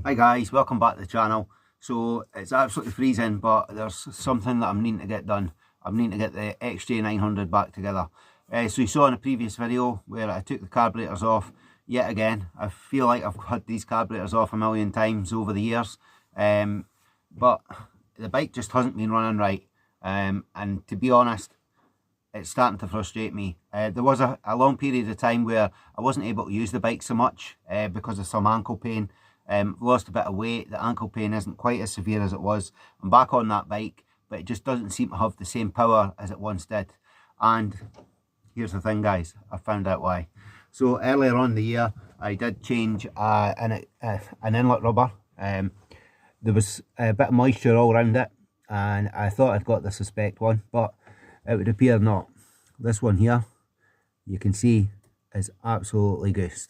Hi guys, welcome back to the channel. So it's absolutely freezing, but there's something that I'm needing to get done. I'm needing to get the xj900 back together. So you saw in a previous video where I took the carburetors off. Yet again, I feel like I've had these carburetors off a million times over the years, but the bike just hasn't been running right. And to be honest, it's starting to frustrate me. There was a long period of time where I wasn't able to use the bike so much because of some ankle pain. Lost a bit of weight. The ankle pain isn't quite as severe as it was. I'm back on that bike, but it just doesn't seem to have the same power as it once did. And here's the thing, guys, I found out why. So earlier on in the year, I did change an inlet rubber. There was a bit of moisture all around it, and I thought I'd got the suspect one, but it would appear not. This one here, you can see, is absolutely goosed.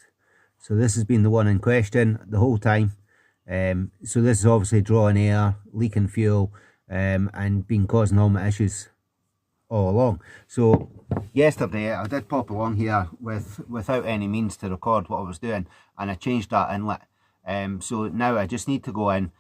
So this has been the one in question the whole time. So this is obviously drawing air, leaking fuel, and been causing all my issues all along. So yesterday I did pop along here without any means to record what I was doing, and I changed that inlet. So now I just need to go in,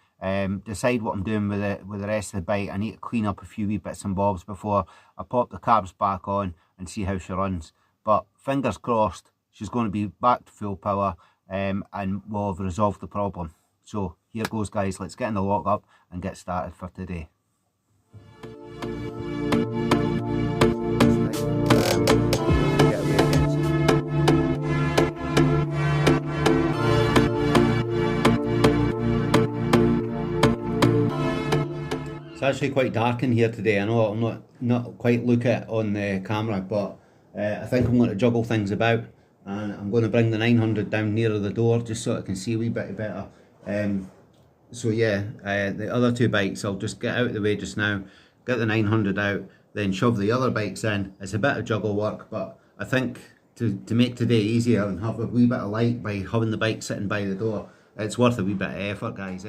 decide what I'm doing with the rest of the bike. I need to clean up a few wee bits and bobs before I pop the carbs back on and see how she runs. But fingers crossed, she's going to be back to full power, and we'll have resolved the problem. So here goes, guys. Let's get in the lock up and get started for today. It's actually quite dark in here today. I know I'll not quite look at it on the camera, but I think I'm going to juggle things about, and I'm going to bring the 900 down nearer the door just so I can see a wee bit better. So yeah, the other two bikes I'll just get out of the way just now, get the 900 out, then shove the other bikes in. It's a bit of juggle work, but I think to make today easier and have a wee bit of light by having the bike sitting by the door, it's worth a wee bit of effort, guys.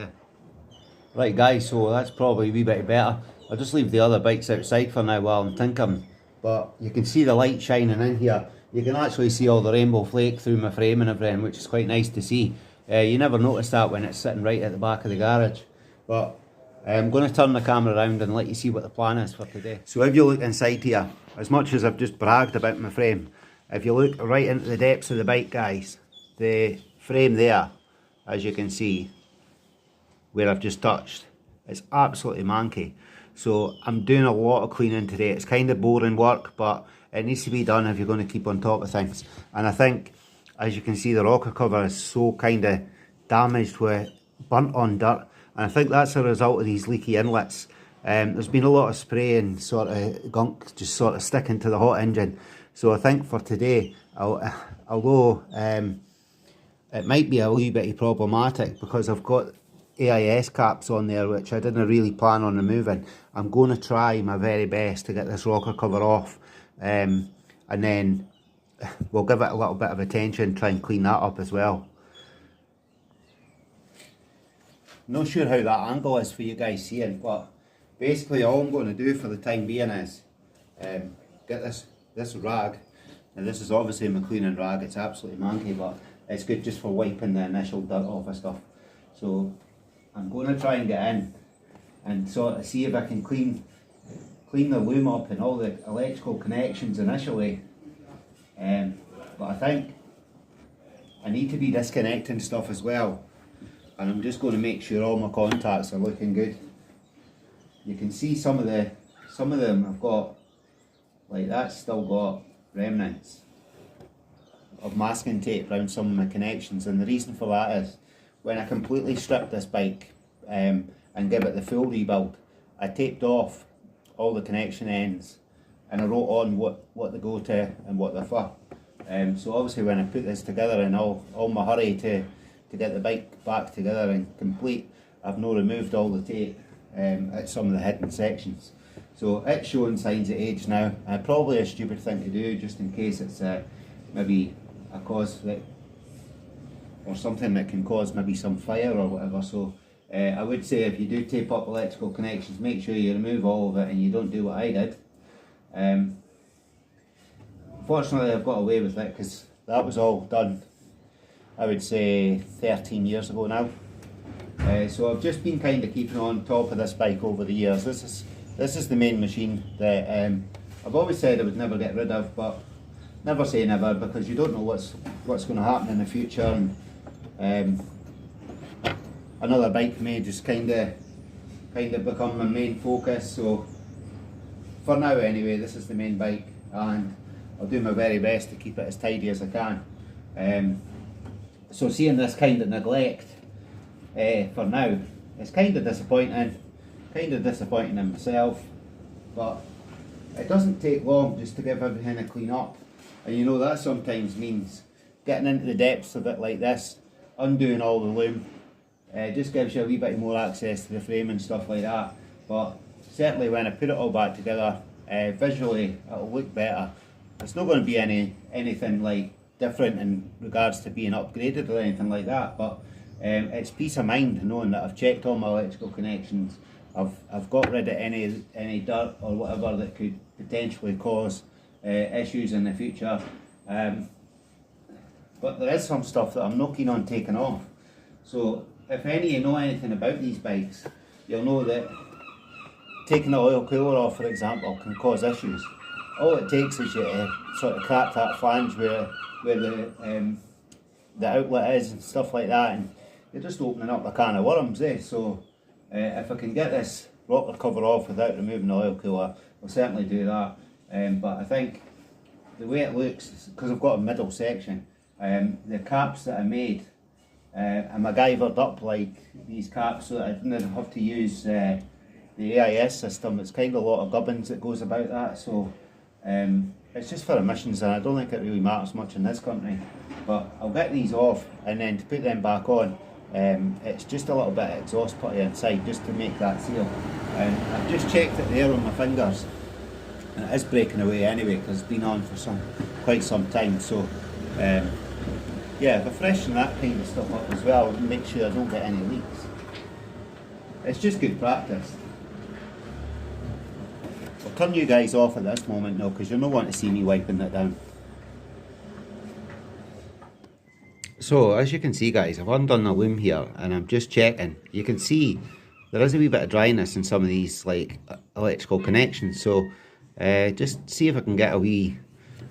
Right guys, so that's probably a wee bit better. I'll just leave the other bikes outside for now while I'm tinkering. But you can see the light shining in here. You can actually see all the rainbow flake through my frame and everything, which is quite nice to see. You never notice that when it's sitting right at the back of the garage. But I'm going to turn the camera around and let you see what the plan is for today. So if you look inside here, as much as I've just bragged about my frame, if you look right into the depths of the bike, guys, the frame there, as you can see, where I've just touched, it's absolutely manky. So I'm doing a lot of cleaning today. It's kind of boring work, but it needs to be done if you're going to keep on top of things. And I think, as you can see, the rocker cover is so kind of damaged with burnt on dirt, and I think that's a result of these leaky inlets. There's been a lot of spray and sort of gunk just sort of sticking to the hot engine. So I think for today, although it might be a wee bit problematic because I've got AIS caps on there which I didn't really plan on removing, I'm going to try my very best to get this rocker cover off, and then we'll give it a little bit of attention, try and clean that up as well. Not sure how that angle is for you guys seeing, but basically all I'm going to do for the time being is get this rag. Now this is obviously my cleaning rag, it's absolutely manky, but it's good just for wiping the initial dirt off and stuff. So I'm going to try and get in and sort of see if I can clean the loom up and all the electrical connections initially. But I think I need to be disconnecting stuff as well, and I'm just going to make sure all my contacts are looking good. You can see some of them I've got, like that's still got remnants of masking tape around some of my connections, and the reason for that is when I completely stripped this bike and give it the full rebuild, I taped off all the connection ends and I wrote on what they go to and what they're for. So obviously when I put this together in all my hurry to get the bike back together and complete, I've not removed all the tape at some of the hidden sections. So it's showing signs of age now. Probably a stupid thing to do, just in case it's maybe a cause that, or something that can cause maybe some fire or whatever. So I would say if you do tape up electrical connections, make sure you remove all of it and you don't do what I did. Fortunately I've got away with it because that was all done, I would say 13 years ago now. So I've just been kind of keeping on top of this bike over the years. This is the main machine that I've always said I would never get rid of, but never say never, because you don't know what's going to happen in the future. And another bike may just kind of become my main focus. So for now anyway, this is the main bike, and I'll do my very best to keep it as tidy as I can. So seeing this kind of neglect for now, it's kind of disappointing in myself, but it doesn't take long just to give everything a clean up. And you know, that sometimes means getting into the depths of it like this, undoing all the loom. Just gives you a wee bit more access to the frame and stuff like that. But certainly when I put it all back together, visually it'll look better. It's not going to be anything like different in regards to being upgraded or anything like that, but it's peace of mind knowing that I've checked all my electrical connections. I've got rid of any dirt or whatever that could potentially cause issues in the future. But there is some stuff that I'm not keen on taking off. So if any of you know anything about these bikes, you'll know that taking the oil cooler off, for example, can cause issues. All it takes is you to sort of crack that flange where the outlet is and stuff like that, and you're just opening up a can of worms, eh? So if I can get this rocker cover off without removing the oil cooler, I'll certainly do that. But I think the way it looks, because I've got a middle section, the caps that I made, I MacGyvered up like these caps so that I didn't have to use the AIS system. It's kind of a lot of gubbins that goes about that, so it's just for emissions, and I don't think it really matters much in this country. But I'll get these off, and then to put them back on, it's just a little bit of exhaust putty inside just to make that seal. And I've just checked it there on my fingers, and it is breaking away anyway because it's been on for quite some time. So yeah, if I freshen that kind of stuff up as well, make sure I don't get any leaks. It's just good practice. I'll turn you guys off at this moment now because you'll not want to see me wiping that down. So as you can see guys, I've undone the loom here and I'm just checking. You can see there is a wee bit of dryness in some of these like electrical connections, so just see if I can get a wee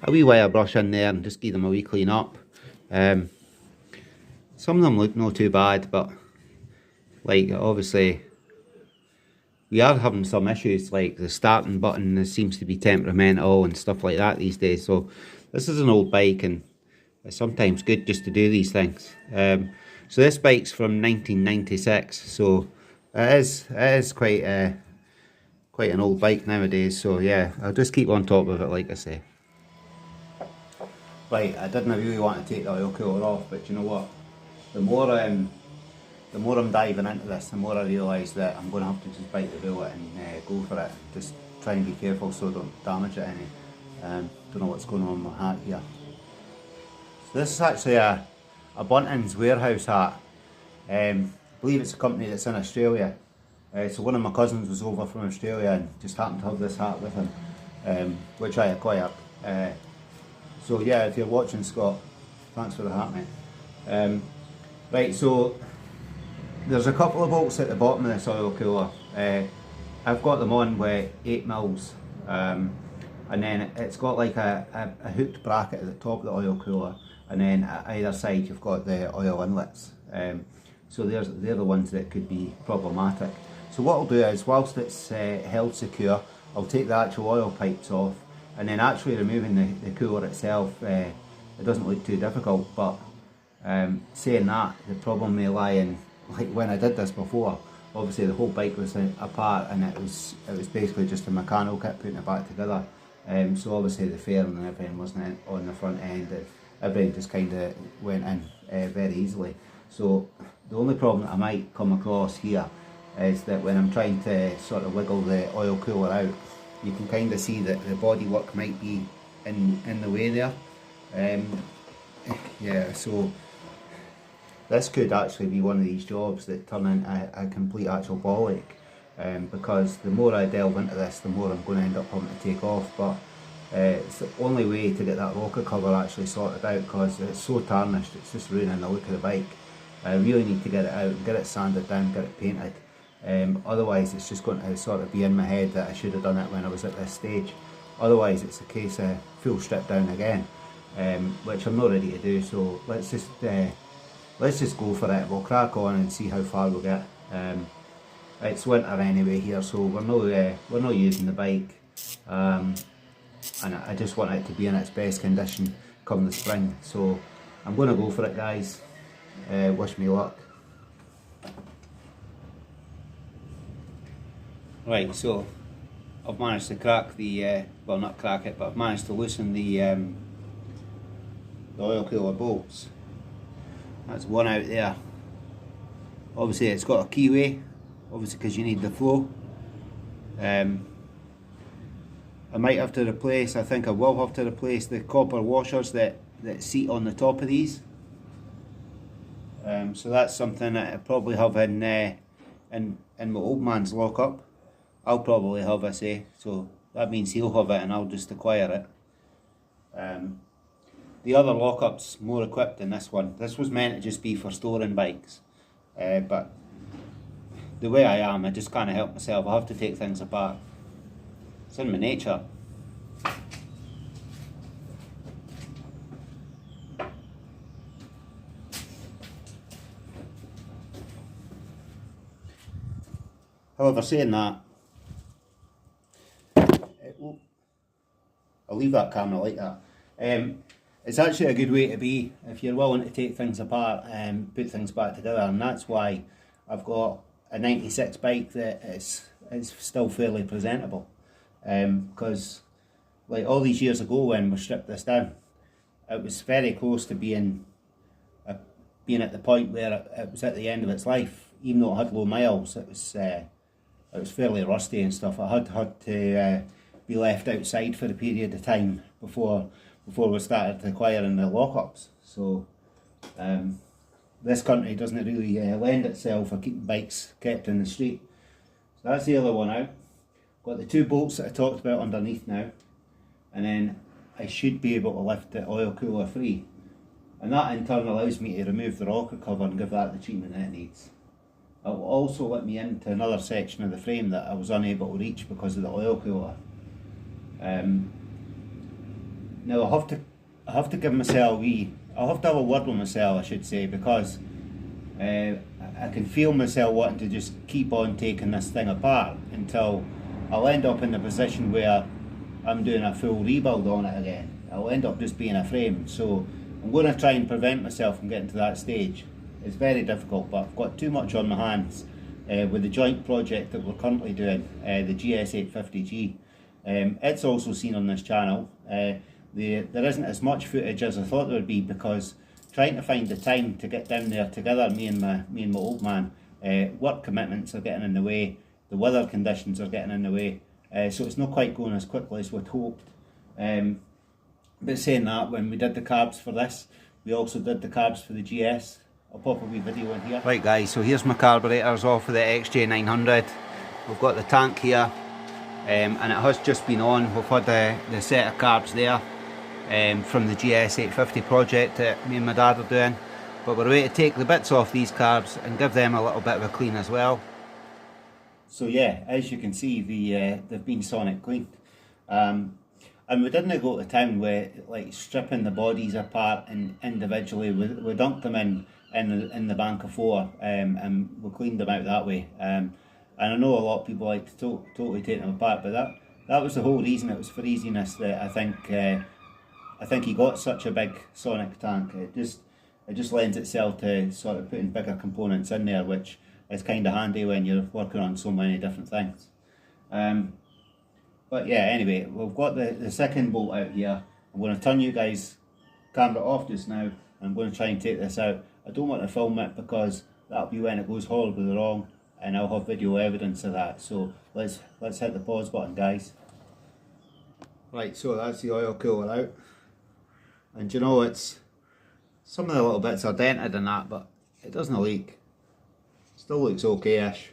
wire brush in there and just give them a wee clean up. Some of them look not too bad, but like obviously we are having some issues, like the starting button seems to be temperamental and stuff like that these days. So this is an old bike and it's sometimes good just to do these things. So this bike's from 1996, so it is quite an old bike nowadays. So yeah, I'll just keep on top of it like I say. Right, I didn't really want to take the oil cooler off, but you know what? The more I'm diving into this, the more I realise that I'm going to have to just bite the bullet and go for it. Just try and be careful so I don't damage it any. Don't know what's going on with my hat here. So this is actually a Buntings warehouse hat. I believe it's a company that's in Australia. So one of my cousins was over from Australia and just happened to have this hat with him, which I acquired. So yeah, if you're watching, Scott, thanks for the hat, mate. Right, so there's a couple of bolts at the bottom of this oil cooler. I've got them on with 8 mils, and then it's got like a hooked bracket at the top of the oil cooler, and then at either side you've got the oil inlets. So they're the ones that could be problematic. So what I'll do is, whilst it's held secure, I'll take the actual oil pipes off, and then actually removing the cooler itself, it doesn't look too difficult. But saying that, the problem may lie in, like when I did this before, obviously the whole bike was apart and it was basically just a mechanical kit putting it back together. So obviously the fairing and everything wasn't on the front end, everything just kind of went in very easily. So the only problem that I might come across here is that when I'm trying to sort of wiggle the oil cooler out, you can kind of see that the bodywork might be in the way there. Yeah, so this could actually be one of these jobs that turn into a complete actual ball ache, because the more I delve into this, the more I'm going to end up having to take off. But it's the only way to get that rocker cover actually sorted out, because it's so tarnished, it's just ruining the look of the bike. I really need to get it out, get it sanded down, get it painted. Otherwise it's just going to sort of be in my head that I should have done it when I was at this stage. Otherwise it's a case of full strip down again, which I'm not ready to do, so let's just go for it. We'll crack on and see how far we'll get. It's winter anyway here, so we're not using the bike, and I just want it to be in its best condition come the spring, so I'm going to go for it, guys. Wish me luck. Right, so I've managed to crack the, well, not crack it, but I've managed to loosen the oil cooler bolts. That's one out there. Obviously it's got a keyway, obviously because you need the flow. I might have to replace, I think I will have to replace the copper washers that seat on the top of these. So that's something that I probably have in my old man's lockup. I'll probably have, I say, so that means he'll have it and I'll just acquire it. The other lockup's more equipped than this one. This was meant to just be for storing bikes, but the way I am, I just can't help myself. I have to take things apart. It's in my nature. However, saying that, I'll leave that camera like that. It's actually a good way to be if you're willing to take things apart and put things back together, and that's why I've got a 96 bike that is still fairly presentable. Because like all these years ago when we stripped this down, it was very close to being at the point where it was at the end of its life. Even though it had low miles, it was fairly rusty and stuff. It had to be left outside for a period of time before we started acquiring the lockups. So this country doesn't really lend itself for keeping bikes kept in the street. So that's the other one out. Got the two bolts that I talked about underneath now, and then I should be able to lift the oil cooler free, and that in turn allows me to remove the rocker cover and give that the treatment it needs. It will also let me into another section of the frame that I was unable to reach because of the oil cooler. Now I have to give myself I'll have to have a word with myself, I should say, because I can feel myself wanting to just keep on taking this thing apart until I'll end up in the position where I'm doing a full rebuild on it again. I'll end up just being a frame, so I'm going to try and prevent myself from getting to that stage. It's very difficult, but I've got too much on my hands with the joint project that we're currently doing, the GS850G. It's also seen on this channel. There isn't as much footage as I thought there would be because trying to find the time to get down there together, me and my old man, work commitments are getting in the way, the weather conditions are getting in the way, so it's not quite going as quickly as we'd hoped. But saying that, when we did the carbs for this, we also did the carbs for the GS. I'll pop a wee video in here. Right guys, so here's my carburetors off of the xj900. We've got the tank here, and it has just been on. We've had the set of carbs there from the GS850 project that me and my dad are doing, but we're ready to take the bits off these carbs and give them a little bit of a clean as well. So yeah, as you can see, they've been sonic cleaned, and we didn't go to town with like stripping the bodies apart and individually. We dunked them in the bank of four, and we cleaned them out that way. And I know a lot of people like to totally take them apart, but that was the whole reason. It was for easiness that I think he got such a big sonic tank. It just lends itself to sort of putting bigger components in there, which is kind of handy when you're working on so many different things. But yeah, anyway, we've got the second bolt out here. I'm going to turn you guys' camera off just now, and I'm going to try and take this out. I don't want to film it because that'll be when it goes horribly wrong, and I'll have video evidence of that. So let's hit the pause button, guys. Right, so that's the oil cooler out, and you know, it's some of the little bits are dented and that, but it doesn't leak. Still looks okay-ish.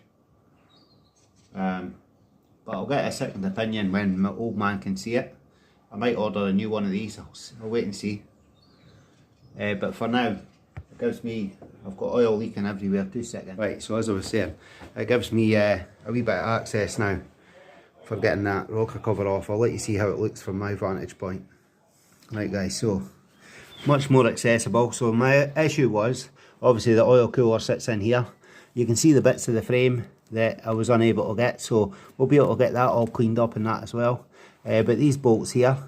But I'll get a second opinion when my old man can see it. I might order a new one of these. I'll wait and see. But for now, it gives me I've got oil leaking everywhere. 2 seconds. Right, so as I was saying, it gives me a wee bit of access now for getting that rocker cover off. I'll let you see how it looks from my vantage point. Right guys, so much more accessible. So my issue was, obviously the oil cooler sits in here. You can see the bits of the frame that I was unable to get, so we'll be able to get that all cleaned up and that as well. But these bolts here,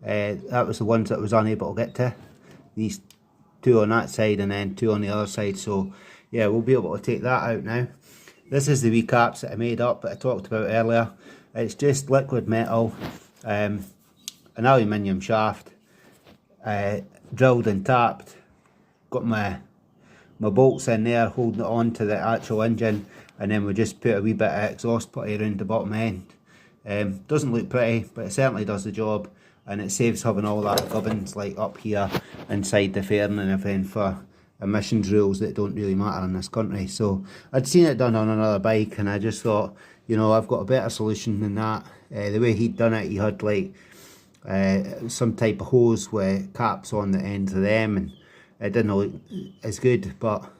that was the ones that I was unable to get to. These 2 on that side and then 2 on the other side, so yeah, we'll be able to take that out now. This is the wee caps that I made up that I talked about earlier. It's just liquid metal, an aluminium shaft, drilled and tapped. Got my bolts in there holding it on to the actual engine, and then we just put a wee bit of exhaust putty around the bottom end. Doesn't look pretty, but it certainly does the job, and it saves having all that gubbins like up here inside the fairing and everything for emissions rules that don't really matter in this country. So I'd seen it done on another bike, and I just thought, you know, I've got a better solution than that. The way he'd done it, he had like some type of hose with caps on the ends of them, and it didn't look as good, but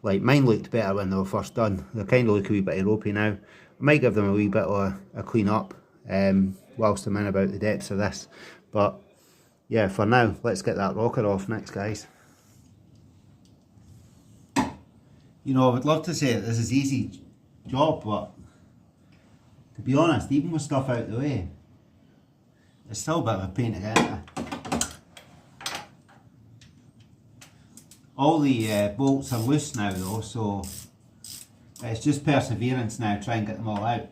like mine looked better when they were first done. They kind of look a wee bit ropey now. I might give them a wee bit of a clean up whilst I'm in about the depths of this, but yeah, for now let's get that rocker off next, guys. You know, I would love to say that this is easy job, but to be honest, even with stuff out the way, it's still a bit of a pain to get into. All the bolts are loose now though, so it's just perseverance now, try and get them all out.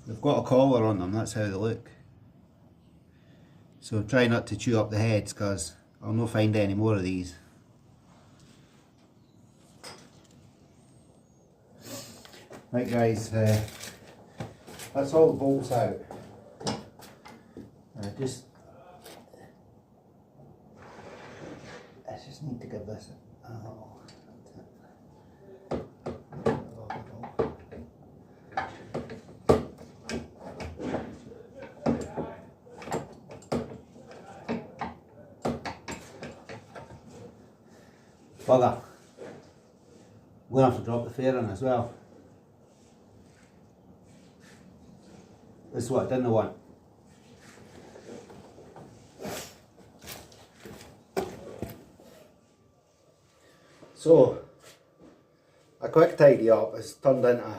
They've got a collar on them, that's how they look. So try not to chew up the heads, because I'll not find any more of these. Right guys, that's all the bolts out. I just need to give this a little bugger. I'm going to have to drop the fairing as well. This is what I didn't want. So, a quick tidy up has turned into,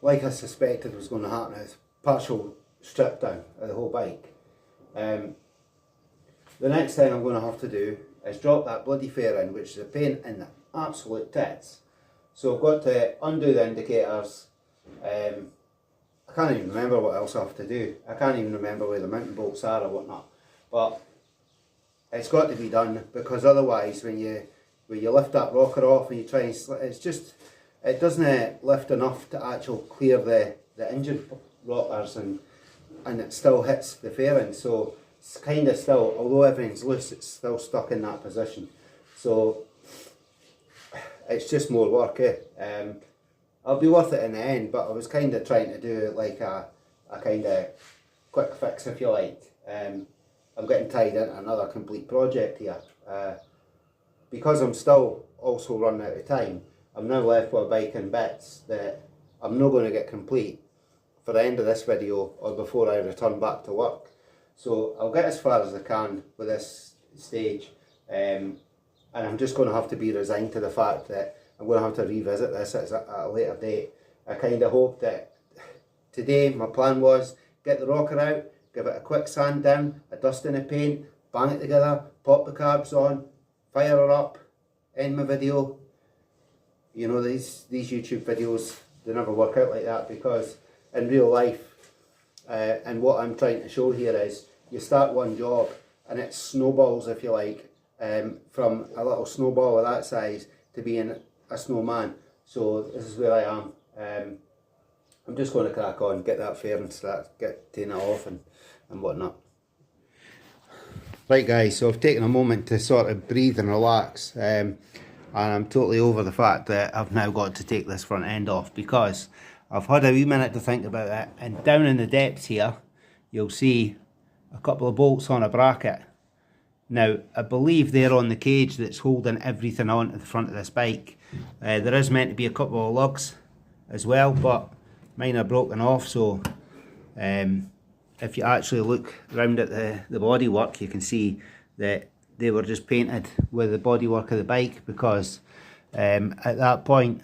like I suspected was going to happen, is partial strip down of the whole bike. The next thing I'm going to have to do is drop that bloody fairing, which is a pain in the absolute tits. So I've got to undo the indicators. I can't even remember what else I have to do. I can't even remember where the mountain bolts are or whatnot. But it's got to be done, because otherwise when you lift that rocker off and you try and it's just, it doesn't lift enough to actually clear the engine rockers, and it still hits the fairing. So it's kind of still, although everything's loose, it's still stuck in that position. So it's just more work, eh? It'll be worth it in the end, but I was kind of trying to do like a kind of quick fix, if you like. I'm getting tied into another complete project here. Because I'm still also running out of time, I'm now left with a bike and bits that I'm not going to get complete for the end of this video or before I return back to work. So I'll get as far as I can with this stage, and I'm just going to have to be resigned to the fact that I'm going to have to revisit this at a later date. I kind of hope that today my plan was get the rocker out, give it a quick sand down, a dusting of paint, bang it together, pop the carbs on, fire her up, end my video. You know, these YouTube videos, they never work out like that, because in real life, and what I'm trying to show here is, you start one job and it snowballs, if you like, from a little snowball of that size to being a snowman. So this is where I am. I'm just going to crack on, get that fairing, start taking it off and whatnot. Right guys, so I've taken a moment to sort of breathe and relax, and I'm totally over the fact that I've now got to take this front end off, because I've had a wee minute to think about it, and down in the depths here you'll see a couple of bolts on a bracket. Now I believe they're on the cage that's holding everything onto the front of this bike. There is meant to be a couple of lugs as well, but mine are broken off, so if you actually look round at the bodywork, you can see that they were just painted with the bodywork of the bike, because at that point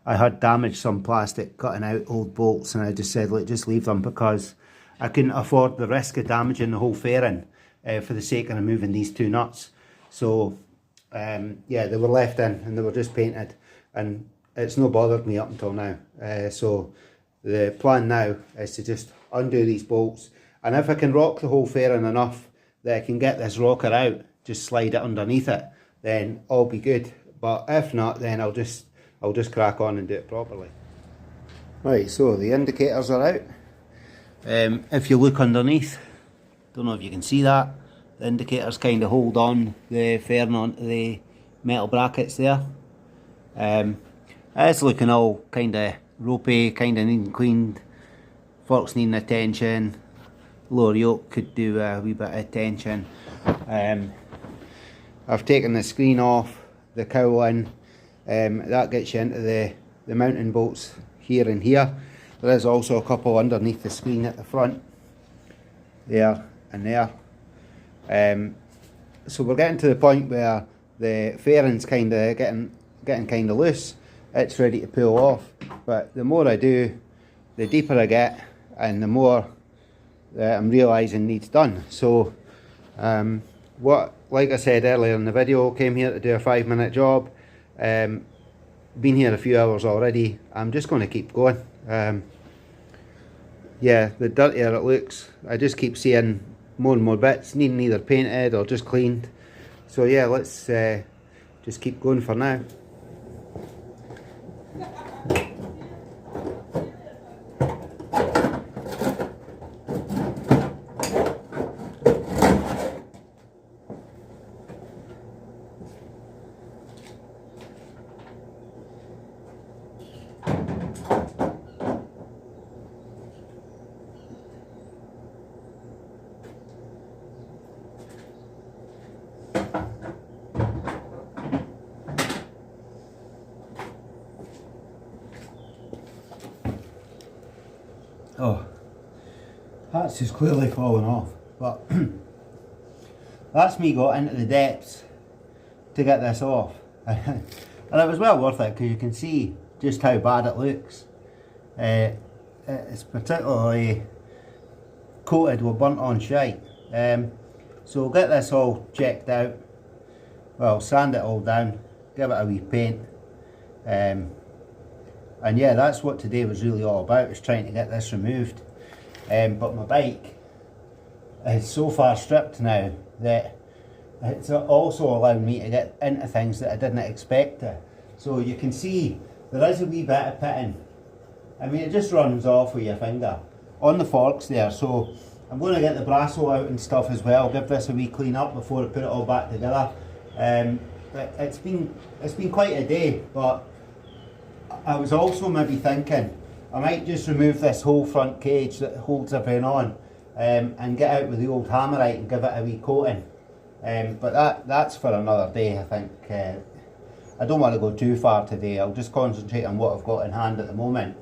I had damaged some plastic cutting out old bolts, and I just said, look, just leave them, because I couldn't afford the risk of damaging the whole fairing for the sake of removing these two nuts. So yeah, they were left in and they were just painted, and it's no bothered me up until now. So the plan now is to just undo these bolts, and if I can rock the whole fairing enough that I can get this rocker out, just slide it underneath it, then all be good. But if not, then I'll just crack on and do it properly. Right, so the indicators are out. If you look underneath, don't know if you can see that, the indicators kind of hold on the fairing onto the metal brackets there. It's looking all kind of ropey, kind of needing cleaned, forks needing attention, lower yoke could do a wee bit of attention. I've taken the screen off, the cowling, that gets you into the mounting bolts here and here. There is also a couple underneath the screen at the front, there and there. So we're getting to the point where the fairing's kind of getting kind of loose. It's ready to pull off, but the more I do, the deeper I get, and the more I'm realising needs done. So like I said earlier in the video, came here to do a 5-minute job. Been here a few hours already. I'm just going to keep going. Yeah, the dirtier it looks, I just keep seeing more and more bits needing either painted or just cleaned. So yeah, let's just keep going for now. Oh, that's just clearly fallen off, but that's me got into the depths to get this off. And it was well worth it, because you can see just how bad it looks. It's particularly coated with burnt on shite. So we'll get this all checked out, well, sand it all down, give it a wee paint. And yeah, that's what today was really all about, is trying to get this removed. But my bike is so far stripped now that it's also allowing me to get into things that I didn't expect to. So you can see there is a wee bit of pitting. I mean, it just runs off with your finger on the forks there. So I'm going to get the brasso out and stuff as well, give this a wee clean up before I put it all back together. It's been quite a day, but I was also maybe thinking I might just remove this whole front cage that holds everything on, and get out with the old hammerite and give it a wee coating. But that's for another day, I think. I don't want to go too far today. I'll just concentrate on what I've got in hand at the moment.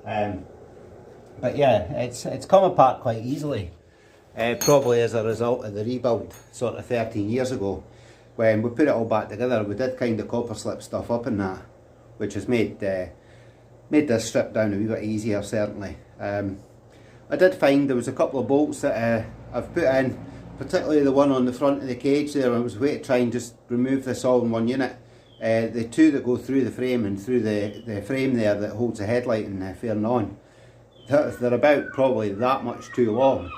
But yeah, it's come apart quite easily, probably as a result of the rebuild sort of 13 years ago. When we put it all back together, we did kind of copper slip stuff up in that, which has made this strip down a wee bit easier, certainly. I did find there was a couple of bolts that I've put in, particularly the one on the front of the cage there. I was waiting to try and just remove this all in one unit. The two that go through the frame and through the frame there that holds the headlight and fairing on, they're about probably that much too long.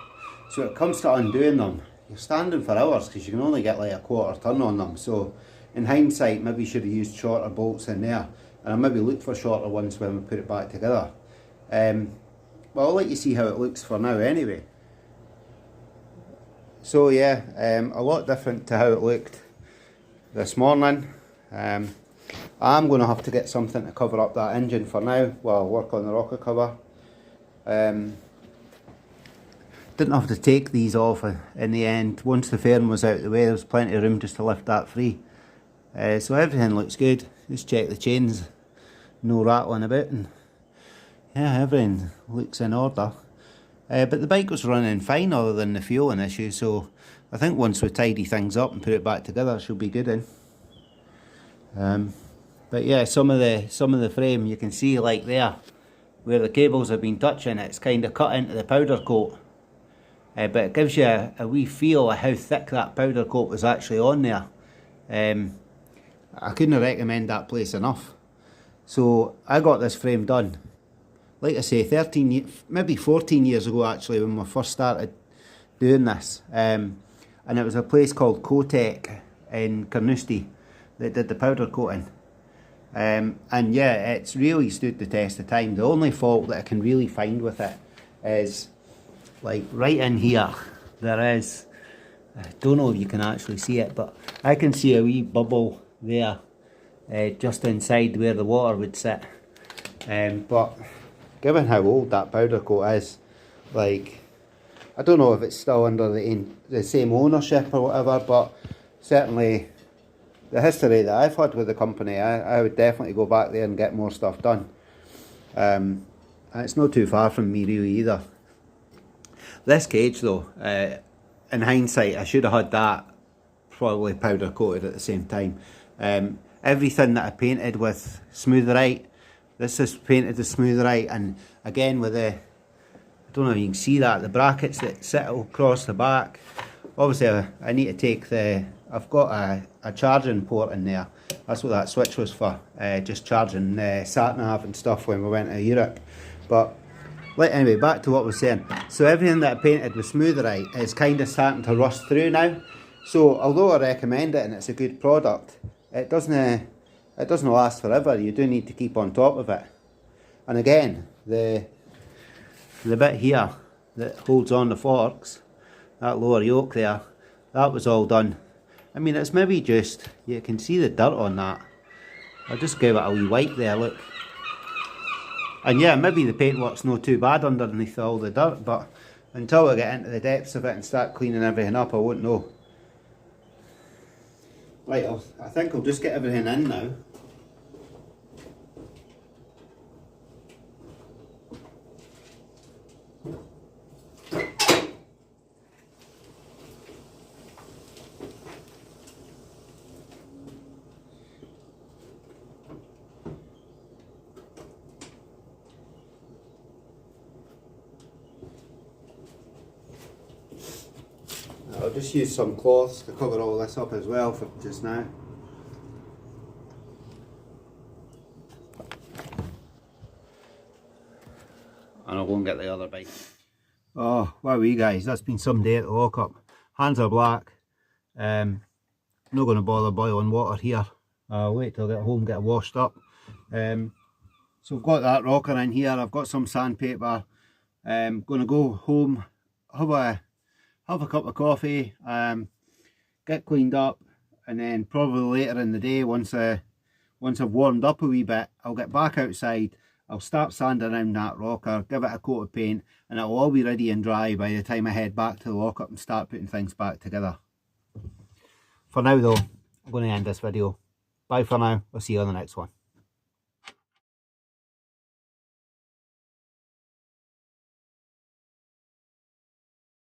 So it comes to undoing them, you're standing for hours, because you can only get like a quarter ton on them. So in hindsight, maybe you should have used shorter bolts in there, and I'll maybe look for shorter ones when we put it back together. Well, I'll let you see how it looks for now anyway. So yeah, a lot different to how it looked this morning. I'm going to have to get something to cover up that engine for now while I work on the rocker cover. Didn't have to take these off in the end. Once the fairing was out of the way, there was plenty of room just to lift that free. So everything looks good. Just check the chains, no rattling about, and yeah, everything looks in order. But the bike was running fine other than the fueling issue, so I think once we tidy things up and put it back together, she'll be good in. But yeah, some of the frame you can see, like there, where the cables have been touching, it's kind of cut into the powder coat. But it gives you a wee feel of how thick that powder coat was actually on there. I couldn't recommend that place enough. So I got this frame done, like I say, 13, maybe 14 years ago actually, when we first started doing this. And it was a place called Kotec in Carnoustie that did the powder coating. And yeah, it's really stood the test of time. The only fault that I can really find with it is, like right in here, there is, I don't know if you can actually see it, but I can see a wee bubble there, just inside where the water would sit. But given how old that powder coat is, like, I don't know if it's still under the same ownership or whatever, but certainly the history that I've had with the company, I would definitely go back there and get more stuff done. And it's not too far from me really either. This cage though, in hindsight, I should have had that probably powder coated at the same time. Everything that I painted with Smooth-Right, this is painted with Smooth-Right, and again with the, I don't know if you can see that, the brackets that sit across the back. Obviously I need to take I've got a charging port in there. That's what that switch was for, just charging sat-nav and stuff when we went to Europe. But anyway, back to what I was saying. So everything that I painted with Smooth-Right is kind of starting to rust through now. So although I recommend it and it's a good product, it doesn't last forever. You do need to keep on top of it. And again, the bit here that holds on the forks, that lower yoke there, that was all done. I mean, it's maybe just, you can see the dirt on that. I'll just give it a wee wipe there, look. And yeah, maybe the paintwork's not too bad underneath all the dirt, but until I get into the depths of it and start cleaning everything up, I won't know. Right, I think I'll just get everything in now. I'll just use some cloths to cover all this up as well for just now. And I'll go and get the other bike. Oh, wow, you guys, that's been some day at the lockup. Hands are black. Not going to bother boiling water here. I'll wait till I get home, get washed up. So I've got that rocker in here. I've got some sandpaper. Going to go home, have a cup of coffee, get cleaned up, and then probably later in the day, once I've warmed up a wee bit, I'll get back outside. I'll start sanding around that rocker, give it a coat of paint, and it'll all be ready and dry by the time I head back to the lockup and start putting things back together. For now though, I'm going to end this video. Bye for now, I'll see you on the next one.